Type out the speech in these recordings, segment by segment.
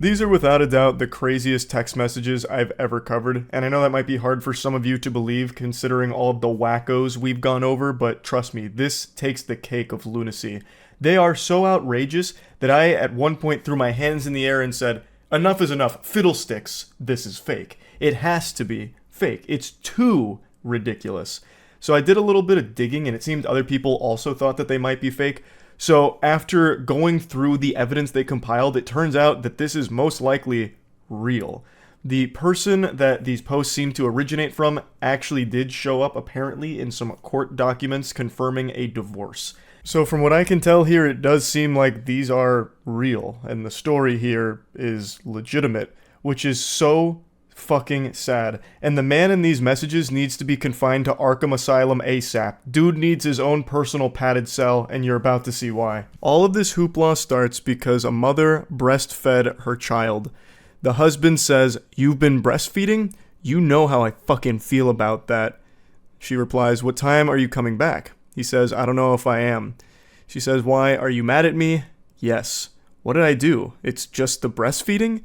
These are without a doubt the craziest text messages I've ever covered, and I know that might be hard for some of you to believe considering all of the wackos we've gone over, but trust me, this takes the cake of lunacy. They are so outrageous that I at one point threw my hands in the air and said, enough is enough, fiddlesticks, this is fake. It has to be fake. It's too ridiculous. So I did a little bit of digging, and it seemed other people also thought that they might be fake. So after going through the evidence they compiled, it turns out that this is most likely real. The person that these posts seem to originate from actually did show up apparently in some court documents confirming a divorce. So from what I can tell here, it does seem like these are real, and the story here is legitimate, which is so fucking sad. And the man in these messages needs to be confined to Arkham Asylum ASAP. Dude needs his own personal padded cell, and you're about to see why. All of this hoopla starts because a mother breastfed her child. The husband says, "You've been breastfeeding? You know how I fucking feel about that." She replies, "What time are you coming back?" He says, "I don't know if I am." She says, "Why, are you mad at me?" "Yes." "What did I do? It's just the breastfeeding?"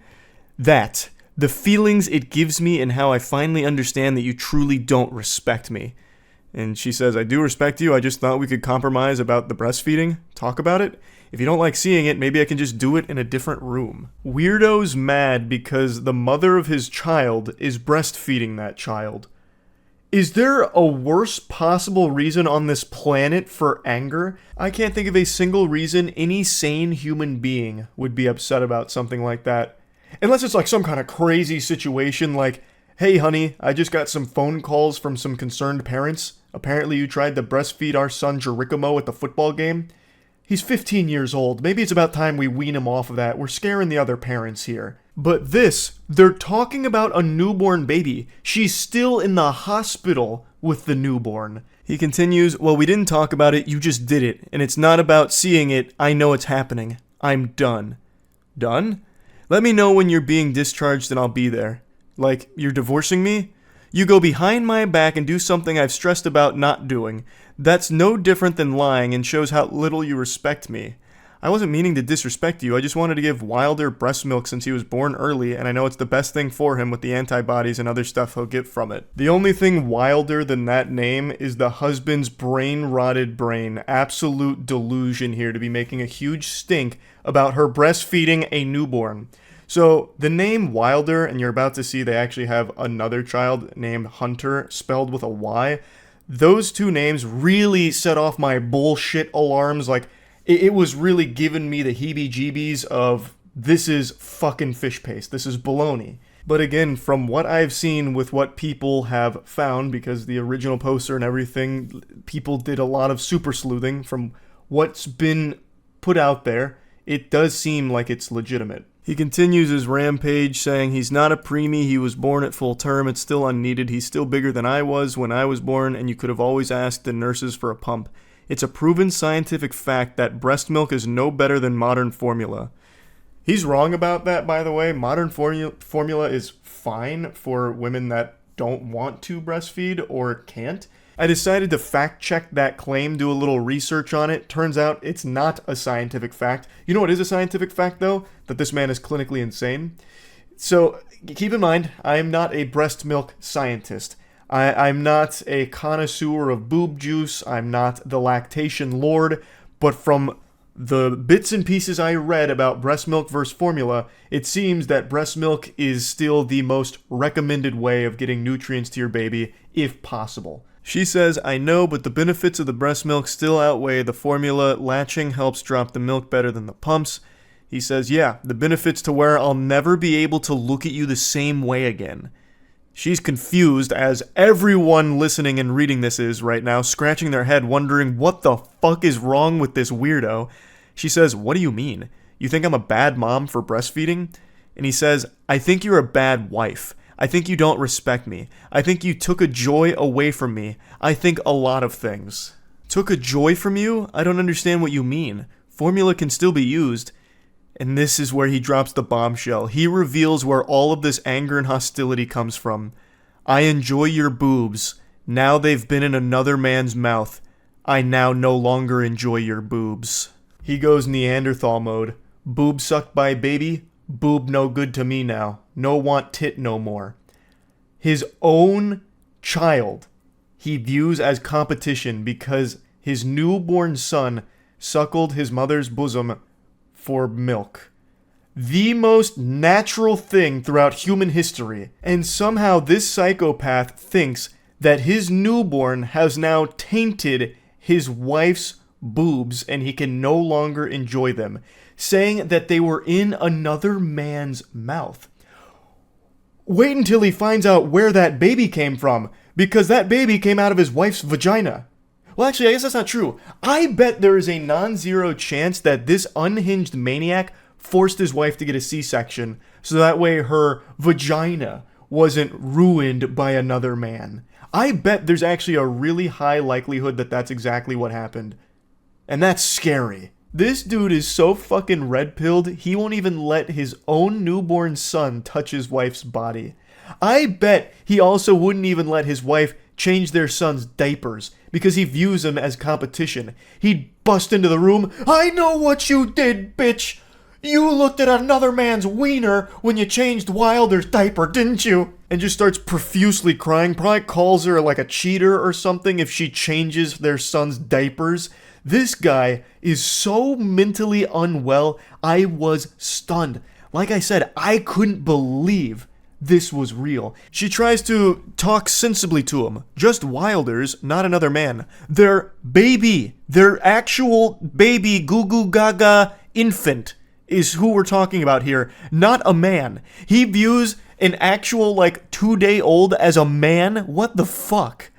"That. The feelings it gives me and how I finally understand that you truly don't respect me." And she says, "I do respect you. I just thought we could compromise about the breastfeeding. Talk about it. If you don't like seeing it, maybe I can just do it in a different room." Weirdo's mad because the mother of his child is breastfeeding that child. Is there a worse possible reason on this planet for anger? I can't think of a single reason any sane human being would be upset about something like that. Unless it's like some kind of crazy situation like, "Hey honey, I just got some phone calls from some concerned parents. Apparently you tried to breastfeed our son Geronimo at the football game. He's 15 years old. Maybe it's about time we wean him off of that. We're scaring the other parents here." But this, they're talking about a newborn baby. She's still in the hospital with the newborn. He continues, "Well, we didn't talk about it, you just did it. And it's not about seeing it, I know it's happening. I'm done." Done? "Let me know when you're being discharged and I'll be there." Like, you're divorcing me? You go behind my back and do something I've stressed about not doing. That's no different than lying and shows how little you respect me. I wasn't meaning to disrespect you, I just wanted to give Wilder breast milk since he was born early, and I know it's the best thing for him with the antibodies and other stuff he'll get from it. The only thing wilder than that name is the husband's brain-rotted brain. Absolute delusion here to be making a huge stink about her breastfeeding a newborn. So, the name Wilder, and you're about to see they actually have another child named Hunter, spelled with a Y. Those two names really set off my bullshit alarms. Like, it was really giving me the heebie-jeebies of, this is fucking fish paste. This is baloney. But again, from what I've seen with what people have found, because the original poster and everything, people did a lot of super sleuthing. From what's been put out there, it does seem like it's legitimate. He continues his rampage, saying he's not a preemie, he was born at full term, it's still unneeded, he's still bigger than I was when I was born, and you could have always asked the nurses for a pump. It's a proven scientific fact that breast milk is no better than modern formula. He's wrong about that, by the way. Modern formula is fine for women that don't want to breastfeed or can't. I decided to fact check that claim, do a little research on it. Turns out it's not a scientific fact. You know what is a scientific fact, though? That this man is clinically insane. So keep in mind, I am not a breast milk scientist. I'm not a connoisseur of boob juice. I'm not the lactation lord. But from the bits and pieces I read about breast milk versus formula, it seems that breast milk is still the most recommended way of getting nutrients to your baby, if possible. She says, "I know, but the benefits of the breast milk still outweigh the formula. Latching helps drop the milk better than the pumps." He says, "Yeah, the benefits to where I'll never be able to look at you the same way again." She's confused, as everyone listening and reading this is right now, scratching their head wondering what the fuck is wrong with this weirdo. She says, "What do you mean? You think I'm a bad mom for breastfeeding?" And he says, "I think you're a bad wife. I think you don't respect me. I think you took a joy away from me. I think a lot of things." Took a joy from you? I don't understand what you mean. Formula can still be used. And this is where he drops the bombshell. He reveals where all of this anger and hostility comes from. "I enjoy your boobs. Now they've been in another man's mouth. I now no longer enjoy your boobs." He goes Neanderthal mode. Boob sucked by baby, Boob no good to me now. No want tit no more. His own child he views as competition because his newborn son suckled his mother's bosom for milk. The most natural thing throughout human history. And somehow this psychopath thinks that his newborn has now tainted his wife's boobs and he can no longer enjoy them, saying that they were in another man's mouth. Wait until he finds out where that baby came from, because that baby came out of his wife's vagina. Well, actually, I guess that's not true. I bet there is a non-zero chance that this unhinged maniac forced his wife to get a C-section, so that way her vagina wasn't ruined by another man. I bet there's actually a really high likelihood that that's exactly what happened. And that's scary. This dude is so fucking red-pilled, he won't even let his own newborn son touch his wife's body. I bet he also wouldn't even let his wife change their son's diapers, because he views them as competition. He'd bust into the room, "I know what you did, bitch! You looked at another man's wiener when you changed Wilder's diaper, didn't you?" And just starts profusely crying, probably calls her like a cheater or something if she changes their son's diapers. This guy is so mentally unwell, I was stunned. Like I said, I couldn't believe this was real. She tries to talk sensibly to him. Just Wilder's, not another man. Their baby, their actual baby goo goo gaga infant is who we're talking about here, not a man. He views an actual, 2-day-old as a man? What the fuck?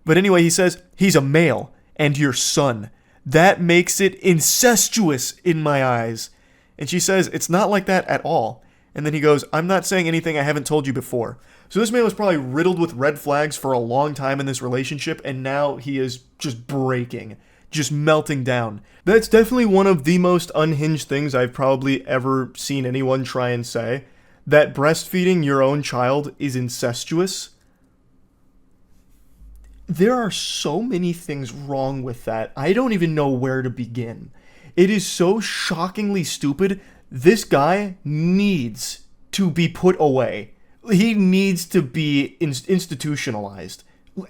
But anyway, he says, he's a male, and your son. That makes it incestuous in my eyes. And she says, it's not like that at all. And then he goes, I'm not saying anything I haven't told you before. So this man was probably riddled with red flags for a long time in this relationship, and now he is just breaking. Just melting down. That's definitely one of the most unhinged things I've probably ever seen anyone try and say. That breastfeeding your own child is incestuous. There are so many things wrong with that. I don't even know where to begin. It is so shockingly stupid. This guy needs to be put away. He needs to be institutionalized.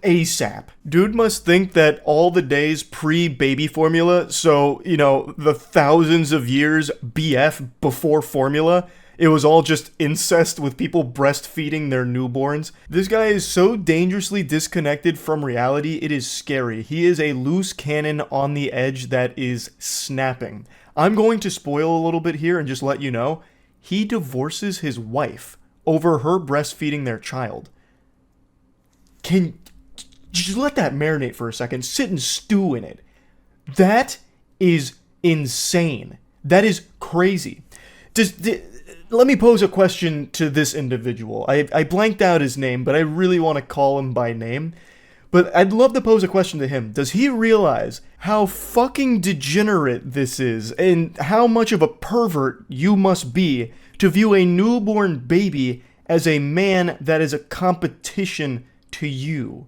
ASAP. Dude must think that all the days pre-baby formula, so, the thousands of years BF before formula, it was all just incest with people breastfeeding their newborns. This guy is so dangerously disconnected from reality, it is scary. He is a loose cannon on the edge that is snapping. I'm going to spoil a little bit here and just let you know, he divorces his wife over her breastfeeding their child. Just let that marinate for a second. Sit and stew in it. That is insane. That is crazy. Let me pose a question to this individual. I blanked out his name, but I really want to call him by name. But I'd love to pose a question to him. Does he realize how fucking degenerate this is and how much of a pervert you must be to view a newborn baby as a man that is a competition to you?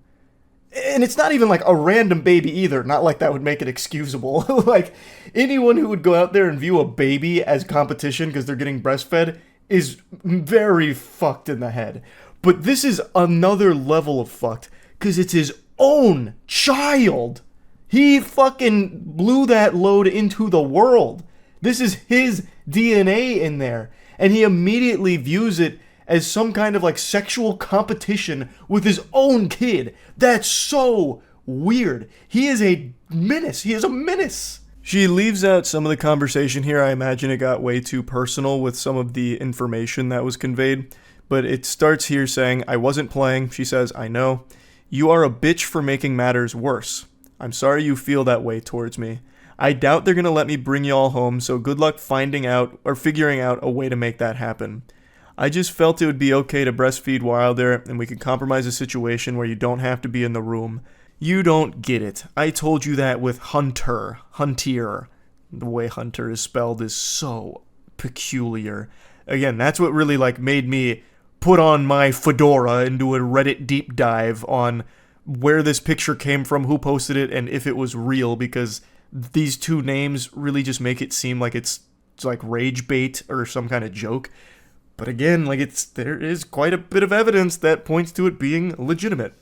And it's not even like a random baby either. Not like that would make it excusable. Like, anyone who would go out there and view a baby as competition because they're getting breastfed is very fucked in the head. But this is another level of fucked because it's his own child. He fucking blew that load into the world. This is his DNA in there. And he immediately views it as some kind of sexual competition with his own kid. That's so weird. He is a menace. He is a menace. She leaves out some of the conversation here. I imagine it got way too personal with some of the information that was conveyed. But it starts here saying, I wasn't playing. She says, I know. You are a bitch for making matters worse. I'm sorry you feel that way towards me. I doubt they're gonna let me bring y'all home, so good luck finding out or figuring out a way to make that happen. I just felt it would be okay to breastfeed Wilder, and we could compromise a situation where you don't have to be in the room. You don't get it. I told you that with Hunter. The way Hunter is spelled is so peculiar. Again, that's what really made me put on my fedora and do a Reddit deep dive on where this picture came from, who posted it, and if it was real, because these two names really just make it seem like it's like rage bait or some kind of joke. But again, like there is quite a bit of evidence that points to it being legitimate.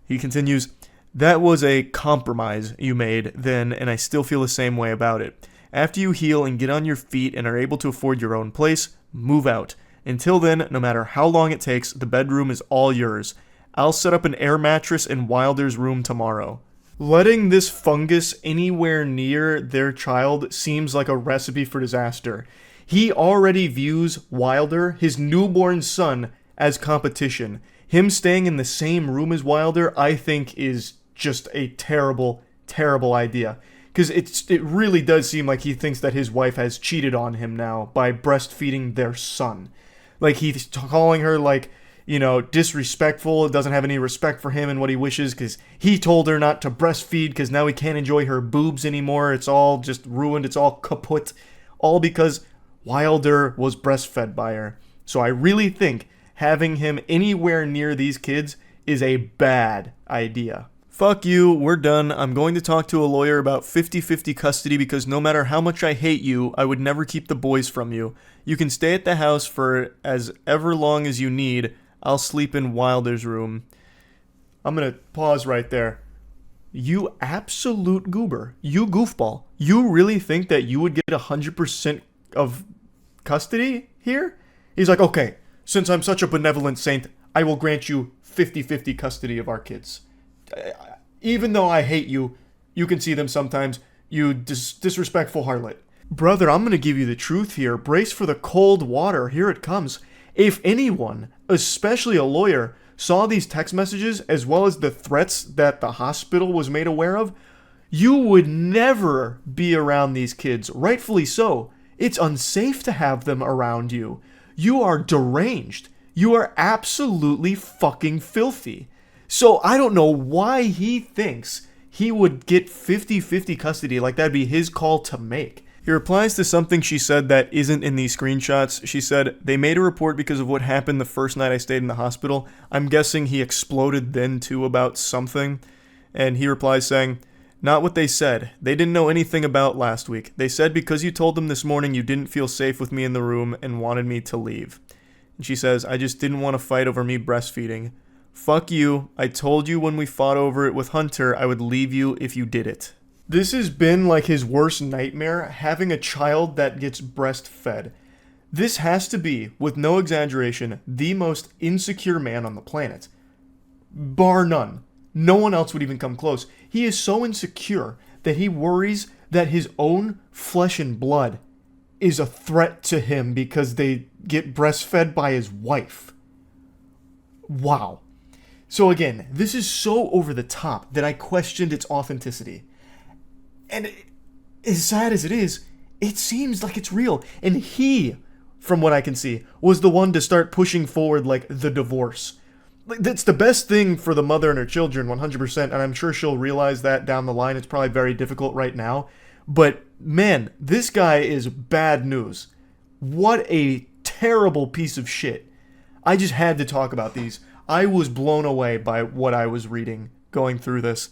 He continues, "That was a compromise you made then, and I still feel the same way about it. After you heal and get on your feet and are able to afford your own place, move out. Until then, no matter how long it takes, the bedroom is all yours. I'll set up an air mattress in Wilder's room tomorrow." Letting this fungus anywhere near their child seems like a recipe for disaster. He already views Wilder, his newborn son, as competition. Him staying in the same room as Wilder, I think, is just a terrible, terrible idea. Because it really does seem like he thinks that his wife has cheated on him now by breastfeeding their son. Like, he's calling her, like, you know, disrespectful, doesn't have any respect for him and what he wishes because he told her not to breastfeed because now he can't enjoy her boobs anymore. It's all just ruined. It's all kaput. All because Wilder was breastfed by her. So I really think having him anywhere near these kids is a bad idea. Fuck you, we're done. I'm going to talk to a lawyer about 50-50 custody because no matter how much I hate you, I would never keep the boys from you. You can stay at the house for as ever long as you need. I'll sleep in Wilder's room. I'm going to pause right there. You absolute goober. You goofball. You really think that you would get 100% of custody here? He's like, okay, since I'm such a benevolent saint, I will grant you 50-50 custody of our kids. Even though I hate you, you can see them sometimes, you disrespectful harlot. Brother, I'm going to give you the truth here. Brace for the cold water. Here it comes. If anyone, especially a lawyer, saw these text messages as well as the threats that the hospital was made aware of, you would never be around these kids. Rightfully so. It's unsafe to have them around you. You are deranged. You are absolutely fucking filthy. So I don't know why he thinks he would get 50-50 custody, like that'd be his call to make. He replies to something she said that isn't in these screenshots. She said, "They made a report because of what happened the first night I stayed in the hospital." I'm guessing he exploded then too about something. And he replies saying, "Not what they said. They didn't know anything about last week. They said because you told them this morning you didn't feel safe with me in the room and wanted me to leave." And she says, "I just didn't want to fight over me breastfeeding. Fuck you. I told you when we fought over it with Hunter I would leave you if you did it." This has been like his worst nightmare, having a child that gets breastfed. This has to be, with no exaggeration, the most insecure man on the planet. Bar none. No one else would even come close. He is so insecure that he worries that his own flesh and blood is a threat to him because they get breastfed by his wife. Wow. So again, this is so over the top that I questioned its authenticity. And as sad as it is, it seems like it's real. And he, from what I can see, was the one to start pushing forward, like, the divorce. Like, that's the best thing for the mother and her children, 100%, and I'm sure she'll realize that down the line. It's probably very difficult right now. But, man, this guy is bad news. What a terrible piece of shit. I just had to talk about these. I was blown away by what I was reading going through this.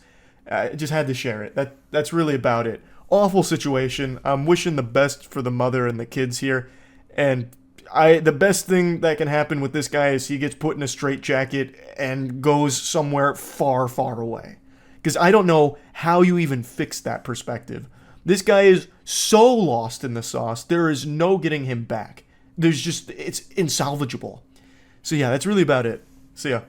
I just had to share it. That's really about it. Awful situation. I'm wishing the best for the mother and the kids here. And the best thing that can happen with this guy is he gets put in a straitjacket and goes somewhere far, far away. Because I don't know how you even fix that perspective. This guy is so lost in the sauce. There is no getting him back. It's insalvageable. So yeah, that's really about it. See ya.